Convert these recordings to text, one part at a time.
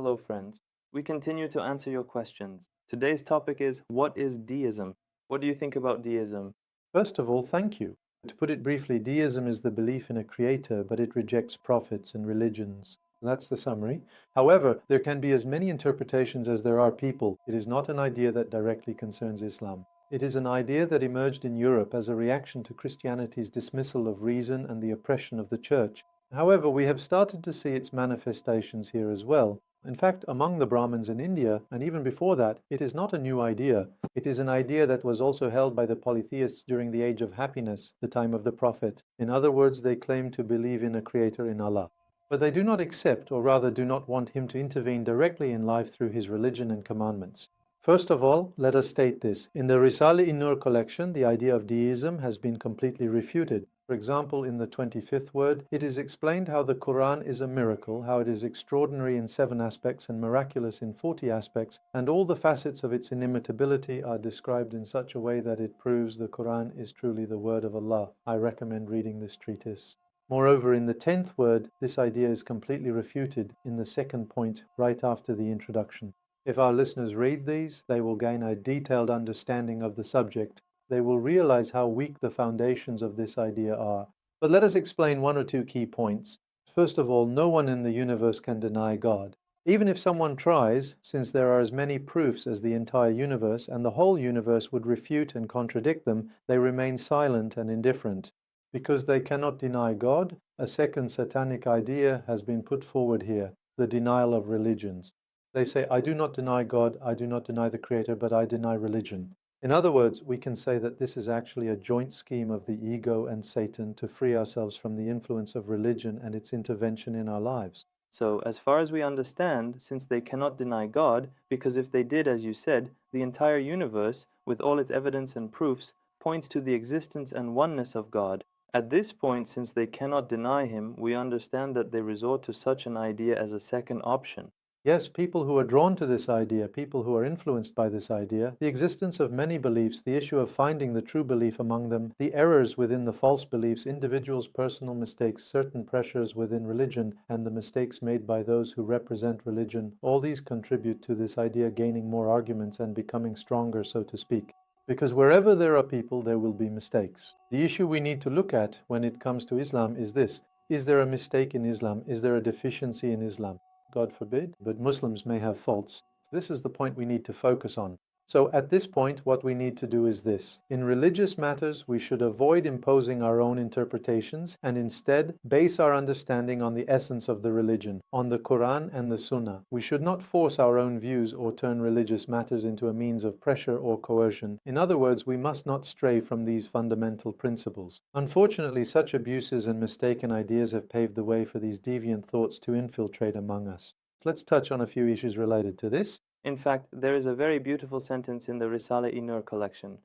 hello friends. We continue to answer your questions. Today's topic is, what is deism? What do you think about deism? First of all, thank you. To put it briefly, deism is the belief in a creator, but it rejects prophets and religions. That's the summary. However, there can be as many interpretations as there are people. It is not an idea that directly concerns Islam. It is an idea that emerged in Europe as a reaction to Christianity's dismissal of reason and the oppression of the church. However, we have started to see its manifestations here as well. In fact, among the Brahmins in India, and even before that, it is not a new idea. It is an idea that was also held by the polytheists during the Age of Happiness, the time of the Prophet. In other words, they claim to believe in a creator, in Allah. But they do not accept, or rather do not want him to intervene directly in life through his religion and commandments. First of all, let us state this. In the Risale-i Nur Collection, the idea of deism has been completely refuted. For example, in the 25th word, it is explained how the Quran is a miracle, how it is extraordinary in 7 aspects and miraculous in 40 aspects, and all the facets of its inimitability are described in such a way that it proves the Quran is truly the word of Allah. I recommend reading this treatise. Moreover, in the 10th word, this idea is completely refuted in the second point right after the introduction. If our listeners read these, they will gain a detailed understanding of the subject. They will realize how weak the foundations of this idea are. But let us explain 1 or 2 key points. First of all, no one in the universe can deny God. Even if someone tries, since there are as many proofs as the entire universe, and the whole universe would refute and contradict them, they remain silent and indifferent. Because they cannot deny God, a second satanic idea has been put forward here, the denial of religions. They say, I do not deny God, I do not deny the Creator, but I deny religion. In other words, we can say that this is actually a joint scheme of the ego and Satan to free ourselves from the influence of religion and its intervention in our lives. So, as far as we understand, since they cannot deny God, because if they did, as you said, the entire universe, with all its evidence and proofs, points to the existence and oneness of God. At this point, since they cannot deny him, we understand that they resort to such an idea as a second option. Yes, people who are drawn to this idea, people who are influenced by this idea, the existence of many beliefs, the issue of finding the true belief among them, the errors within the false beliefs, individuals' personal mistakes, certain pressures within religion, and the mistakes made by those who represent religion, all these contribute to this idea gaining more arguments and becoming stronger, so to speak. Because wherever there are people, there will be mistakes. The issue we need to look at when it comes to Islam is this. Is there a mistake in Islam? Is there a deficiency in Islam? God forbid, but Muslims may have faults. This is the point we need to focus on. So at this point, what we need to do is this. In religious matters, we should avoid imposing our own interpretations and instead base our understanding on the essence of the religion, on the Quran and the Sunnah. We should not force our own views or turn religious matters into a means of pressure or coercion. In other words, we must not stray from these fundamental principles. Unfortunately, such abuses and mistaken ideas have paved the way for these deviant thoughts to infiltrate among us. Let's touch on a few issues related to this. In fact, there is a very beautiful sentence in the Risale-i Nur Collection.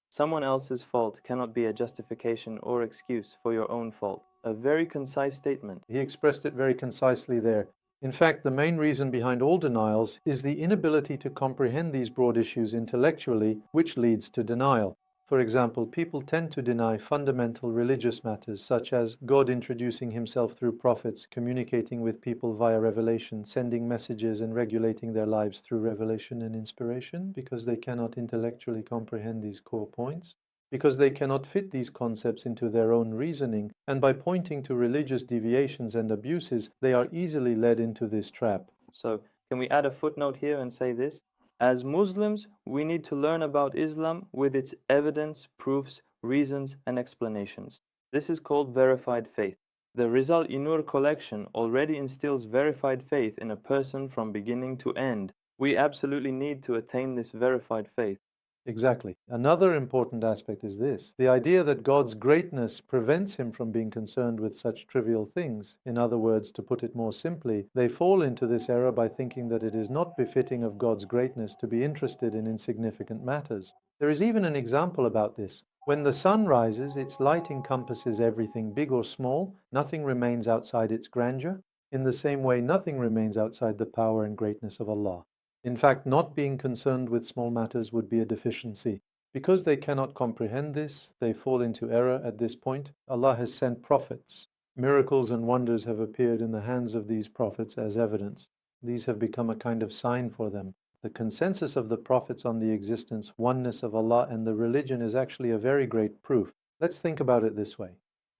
Someone else's fault cannot be a justification or excuse for your own fault. A very concise statement. He expressed it very concisely there. In fact, the main reason behind all denials is the inability to comprehend these broad issues intellectually, which leads to denial. For example, people tend to deny fundamental religious matters, such as God introducing himself through prophets, communicating with people via revelation, sending messages and regulating their lives through revelation and inspiration, because they cannot intellectually comprehend these core points, because they cannot fit these concepts into their own reasoning, and by pointing to religious deviations and abuses, they are easily led into this trap. So, can we add a footnote here and say this? As Muslims, we need to learn about Islam with its evidence, proofs, reasons, and explanations. This is called verified faith. The Risale-i Nur collection already instills verified faith in a person from beginning to end. We absolutely need to attain this verified faith. Exactly. Another important aspect is this. The idea that God's greatness prevents him from being concerned with such trivial things. In other words, to put it more simply, they fall into this error by thinking that it is not befitting of God's greatness to be interested in insignificant matters. There is even an example about this. When the sun rises, its light encompasses everything, big or small. Nothing remains outside its grandeur. In the same way, nothing remains outside the power and greatness of Allah. In fact, not being concerned with small matters would be a deficiency. Because they cannot comprehend this, they fall into error at this point. Allah has sent prophets. Miracles and wonders have appeared in the hands of these prophets as evidence. These have become a kind of sign for them. The consensus of the prophets on the existence, oneness of Allah and the religion is actually a very great proof. Let's think about it this way.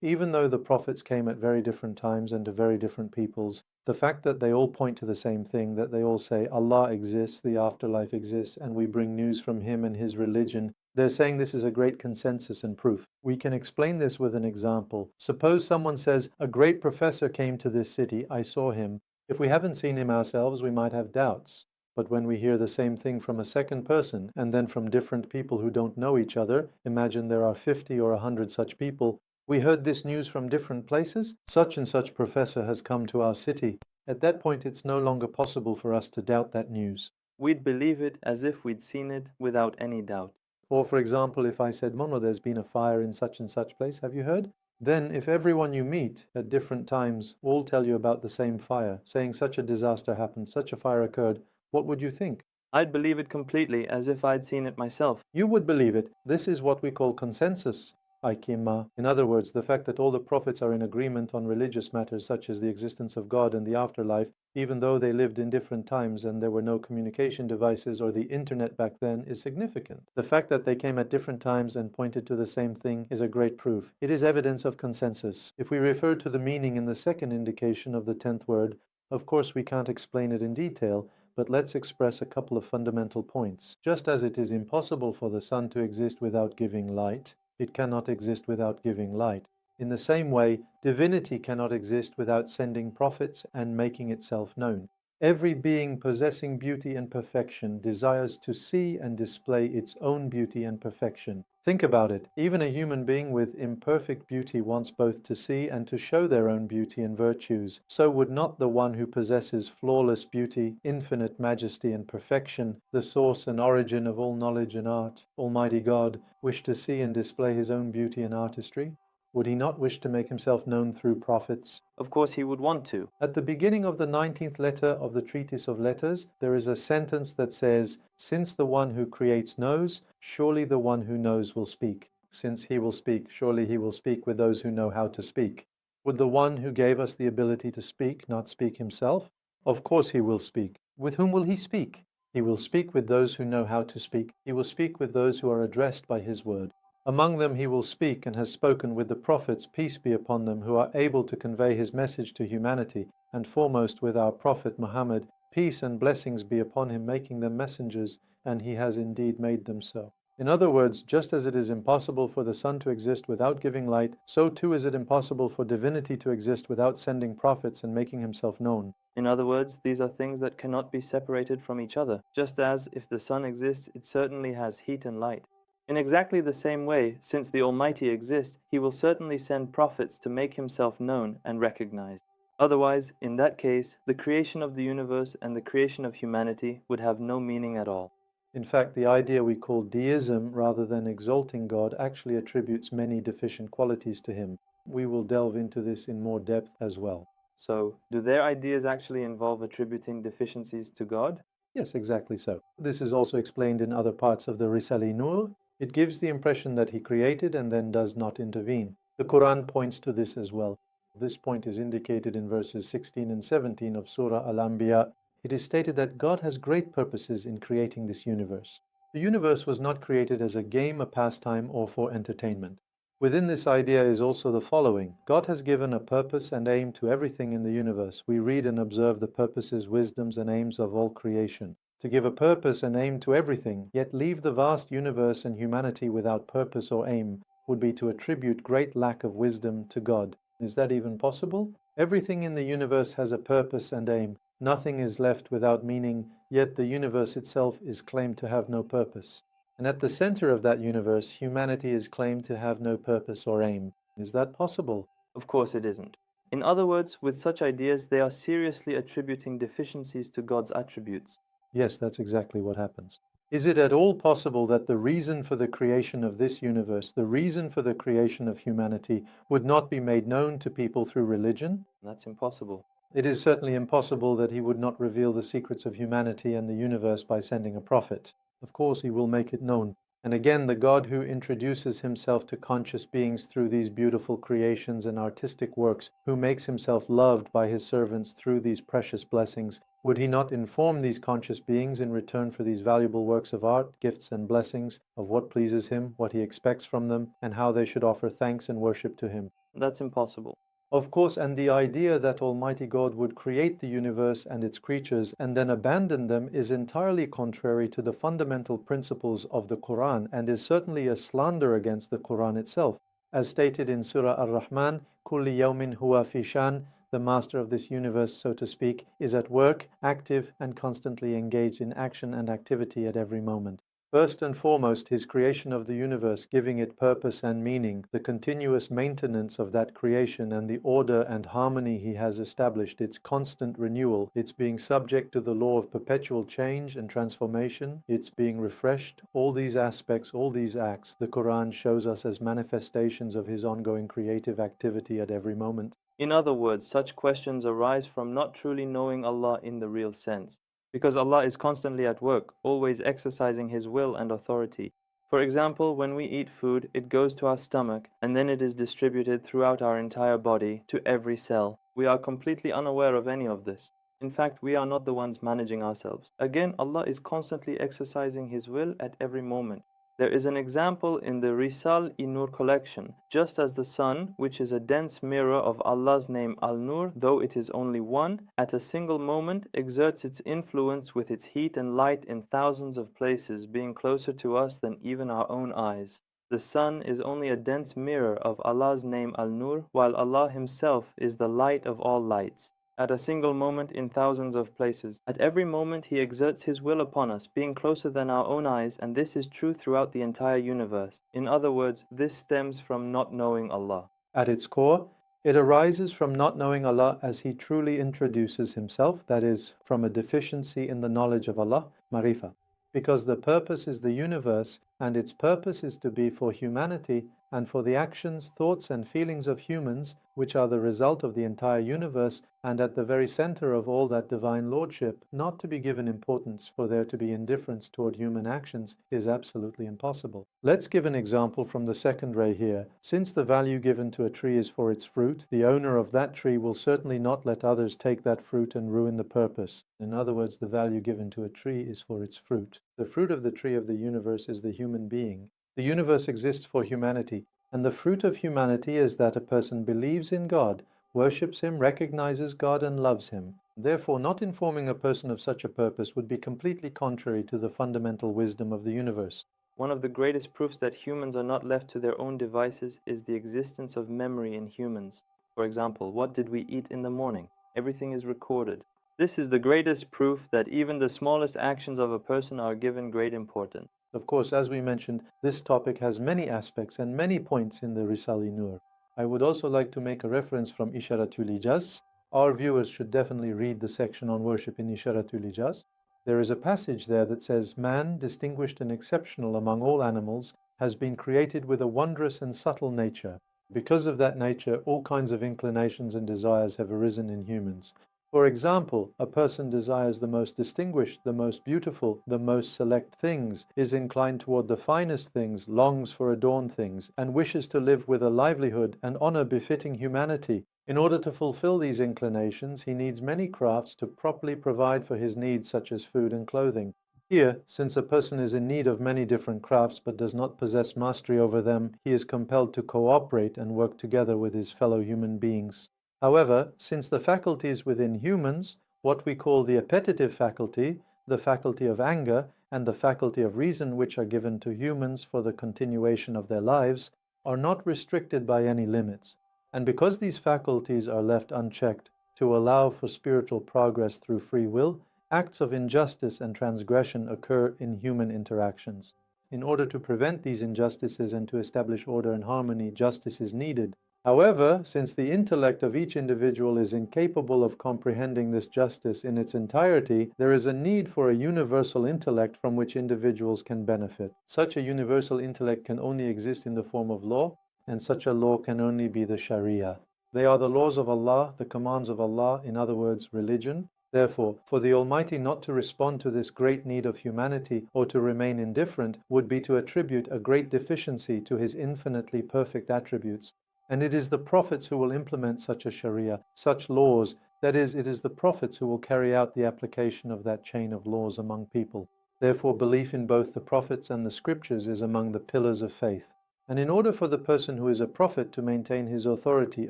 Even though the prophets came at very different times and to very different peoples, the fact that they all point to the same thing, that they all say Allah exists, the afterlife exists, and we bring news from Him and His religion, they're saying this is a great consensus and proof. We can explain this with an example. Suppose someone says, a great professor came to this city, I saw him. If we haven't seen him ourselves, we might have doubts. But when we hear the same thing from a second person, and then from different people who don't know each other, imagine there are 50 or 100 such people, we heard this news from different places. Such and such professor has come to our city. At that point, it's no longer possible for us to doubt that news. We'd believe it as if we'd seen it without any doubt. Or, for example, if I said, Mono, there's been a fire in such and such place, have you heard? Then, if everyone you meet at different times all tell you about the same fire, saying such a disaster happened, such a fire occurred, what would you think? I'd believe it completely as if I'd seen it myself. You would believe it. This is what we call consensus. Aikima. In other words, the fact that all the prophets are in agreement on religious matters such as the existence of God and the afterlife, even though they lived in different times and there were no communication devices or the internet back then, is significant. The fact that they came at different times and pointed to the same thing is a great proof. It is evidence of consensus. If we refer to the meaning in the second indication of the 10th word, of course we can't explain it in detail, but let's express a couple of fundamental points. Just as it is impossible for the sun to exist without giving light, it cannot exist without giving light. In the same way, divinity cannot exist without sending prophets and making itself known. Every being possessing beauty and perfection desires to see and display its own beauty and perfection. Think about it. Even a human being with imperfect beauty wants both to see and to show their own beauty and virtues. So would not the one who possesses flawless beauty, infinite majesty and perfection, the source and origin of all knowledge and art, Almighty God, wish to see and display his own beauty and artistry? Would he not wish to make himself known through prophets? Of course he would want to. At the beginning of the 19th letter of the Treatise of Letters, there is a sentence that says, since the one who creates knows, surely the one who knows will speak. Since he will speak, surely he will speak with those who know how to speak. Would the one who gave us the ability to speak not speak himself? Of course he will speak. With whom will he speak? He will speak with those who know how to speak. He will speak with those who are addressed by his word. Among them he will speak and has spoken with the prophets, peace be upon them, who are able to convey his message to humanity, and foremost with our prophet Muhammad, peace and blessings be upon him, making them messengers, and he has indeed made them so. In other words, just as it is impossible for the sun to exist without giving light, so too is it impossible for divinity to exist without sending prophets and making himself known. In other words, these are things that cannot be separated from each other. Just as if the sun exists, it certainly has heat and light. In exactly the same way, since the Almighty exists, he will certainly send prophets to make himself known and recognized. Otherwise, in that case, the creation of the universe and the creation of humanity would have no meaning at all. In fact, the idea we call deism, rather than exalting God, actually attributes many deficient qualities to him. We will delve into this in more depth as well. So, do their ideas actually involve attributing deficiencies to God? Yes, exactly so. This is also explained in other parts of the Risale-i Nur. It gives the impression that he created and then does not intervene. The Quran points to this as well. This point is indicated in verses 16 and 17 of Surah Al-Anbiya. It is stated that God has great purposes in creating this universe. The universe was not created as a game, a pastime, or for entertainment. Within this idea is also the following. God has given a purpose and aim to everything in the universe. We read and observe the purposes, wisdoms, and aims of all creation. To give a purpose and aim to everything, yet leave the vast universe and humanity without purpose or aim, would be to attribute great lack of wisdom to God. Is that even possible? Everything in the universe has a purpose and aim. Nothing is left without meaning, yet the universe itself is claimed to have no purpose. And at the center of that universe, humanity is claimed to have no purpose or aim. Is that possible? Of course it isn't. In other words, with such ideas, they are seriously attributing deficiencies to God's attributes. Yes, that's exactly what happens. Is it at all possible that the reason for the creation of this universe, the reason for the creation of humanity, would not be made known to people through religion? That's impossible. It is certainly impossible that he would not reveal the secrets of humanity and the universe by sending a prophet. Of course, he will make it known. And again, the God who introduces himself to conscious beings through these beautiful creations and artistic works, who makes himself loved by his servants through these precious blessings, Would he not inform these conscious beings in return for these valuable works of art, gifts and blessings, of what pleases him, what he expects from them, and how they should offer thanks and worship to him? That's impossible. Of course, and the idea that Almighty God would create the universe and its creatures and then abandon them is entirely contrary to the fundamental principles of the Quran and is certainly a slander against the Quran itself. As stated in Surah Ar-Rahman, Kulli yawmin huwa fi shan, the master of this universe, so to speak, is at work, active and constantly engaged in action and activity at every moment. First and foremost, his creation of the universe, giving it purpose and meaning, the continuous maintenance of that creation and the order and harmony he has established, its constant renewal, its being subject to the law of perpetual change and transformation, its being refreshed, all these aspects, all these acts, the Quran shows us as manifestations of his ongoing creative activity at every moment. In other words, such questions arise from not truly knowing Allah in the real sense, because Allah is constantly at work, always exercising His will and authority. For example, when we eat food, it goes to our stomach, and then it is distributed throughout our entire body, to every cell. We are completely unaware of any of this. In fact, we are not the ones managing ourselves. Again, Allah is constantly exercising His will at every moment. There is an example in the Risale-i Nur Collection. Just as the sun, which is a dense mirror of Allah's name Al-Nur, though it is only one, at a single moment exerts its influence with its heat and light in thousands of places, being closer to us than even our own eyes. The sun is only a dense mirror of Allah's name Al-Nur, while Allah Himself is the light of all lights. At a single moment in thousands of places. At every moment He exerts His will upon us, being closer than our own eyes, and this is true throughout the entire universe. In other words, this stems from not knowing Allah. At its core, it arises from not knowing Allah as He truly introduces Himself, that is, from a deficiency in the knowledge of Allah, marifa. Because the purpose is the universe, and its purpose is to be for humanity and for the actions, thoughts and feelings of humans, which are the result of the entire universe and at the very center of all that divine lordship. Not to be given importance, for there to be indifference toward human actions is absolutely impossible. Let's give an example from the second ray here. Since the value given to a tree is for its fruit, the owner of that tree will certainly not let others take that fruit and ruin the purpose. In other words, the value given to a tree is for its fruit. The fruit of the tree of the universe is the human being. The universe exists for humanity, and the fruit of humanity is that a person believes in God, worships Him, recognizes God, and loves Him. Therefore, not informing a person of such a purpose would be completely contrary to the fundamental wisdom of the universe. One of the greatest proofs that humans are not left to their own devices is the existence of memory in humans. For example, what did we eat in the morning? Everything is recorded. This is the greatest proof that even the smallest actions of a person are given great importance. Of course, as we mentioned, this topic has many aspects and many points in the Risale-i Nur. I would also like to make a reference from Isharat. Our viewers should definitely read the section on worship in Isharat. There is a passage there that says, "Man, distinguished and exceptional among all animals, has been created with a wondrous and subtle nature. Because of that nature, all kinds of inclinations and desires have arisen in humans. For example, a person desires the most distinguished, the most beautiful, the most select things, is inclined toward the finest things, longs for adorned things, and wishes to live with a livelihood and honor befitting humanity. In order to fulfill these inclinations, he needs many crafts to properly provide for his needs such as food and clothing. Here, since a person is in need of many different crafts but does not possess mastery over them, he is compelled to cooperate and work together with his fellow human beings. However, since the faculties within humans, what we call the appetitive faculty, the faculty of anger, and the faculty of reason, which are given to humans for the continuation of their lives, are not restricted by any limits, and because these faculties are left unchecked to allow for spiritual progress through free will, acts of injustice and transgression occur in human interactions. In order to prevent these injustices and to establish order and harmony, justice is needed. However, since the intellect of each individual is incapable of comprehending this justice in its entirety, there is a need for a universal intellect from which individuals can benefit. Such a universal intellect can only exist in the form of law, and such a law can only be the Sharia. They are the laws of Allah, the commands of Allah, in other words, religion. Therefore, for the Almighty not to respond to this great need of humanity or to remain indifferent would be to attribute a great deficiency to His infinitely perfect attributes. And it is the prophets who will implement such a Sharia, such laws, That is, it is the prophets who will carry out the application of that chain of laws among people. Therefore, belief in both the prophets and the scriptures is among the pillars of faith. And in order for the person who is a prophet to maintain his authority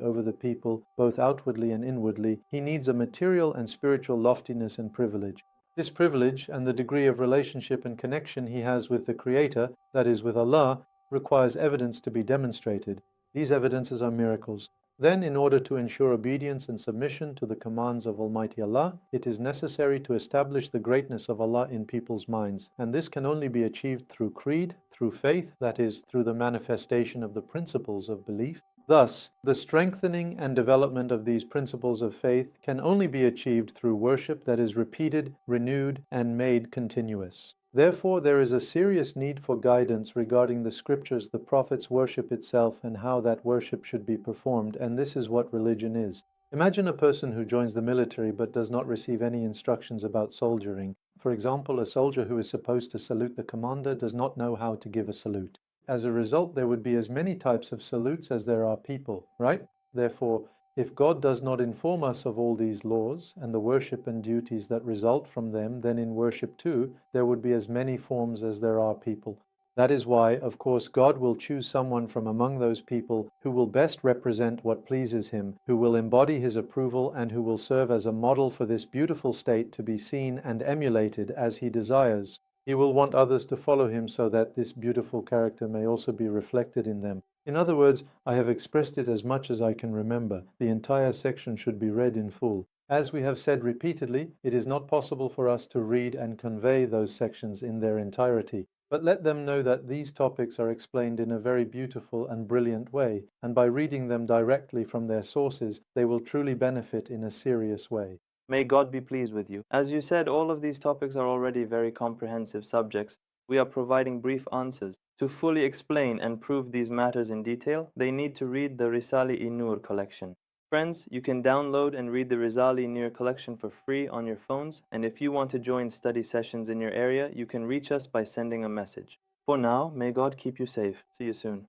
over the people, both outwardly and inwardly, he needs a material and spiritual loftiness and privilege. This privilege and the degree of relationship and connection he has with the Creator, that is, with Allah, requires evidence to be demonstrated. These evidences are miracles. Then, in order to ensure obedience and submission to the commands of Almighty Allah, it is necessary to establish the greatness of Allah in people's minds, and this can only be achieved through creed, through faith, that is, through the manifestation of the principles of belief. Thus, the strengthening and development of these principles of faith can only be achieved through worship that is repeated, renewed, and made continuous. Therefore, there is a serious need for guidance regarding the scriptures, the prophets' worship itself, and how that worship should be performed, and this is what religion is. Imagine a person who joins the military but does not receive any instructions about soldiering. For example, a soldier who is supposed to salute the commander does not know how to give a salute. As a result, there would be as many types of salutes as there are people, right? Therefore, if God does not inform us of all these laws and the worship and duties that result from them, then in worship too, there would be as many forms as there are people. That is why, of course, God will choose someone from among those people who will best represent what pleases Him, who will embody His approval, and who will serve as a model for this beautiful state to be seen and emulated as He desires. He will want others to follow Him so that this beautiful character may also be reflected in them. In other words, I have expressed it as much as I can remember. The entire section should be read in full. As we have said repeatedly, it is not possible for us to read and convey those sections in their entirety. But let them know that these topics are explained in a very beautiful and brilliant way, and by reading them directly from their sources, they will truly benefit in a serious way. May God be pleased with you. As you said, all of these topics are already very comprehensive subjects. We are providing brief answers. To fully explain and prove these matters in detail, they need to read the Risale-i Nur Collection. Friends, you can download and read the Risale-i Nur Collection for free on your phones, and if you want to join study sessions in your area, you can reach us by sending a message. For now, may God keep you safe. See you soon.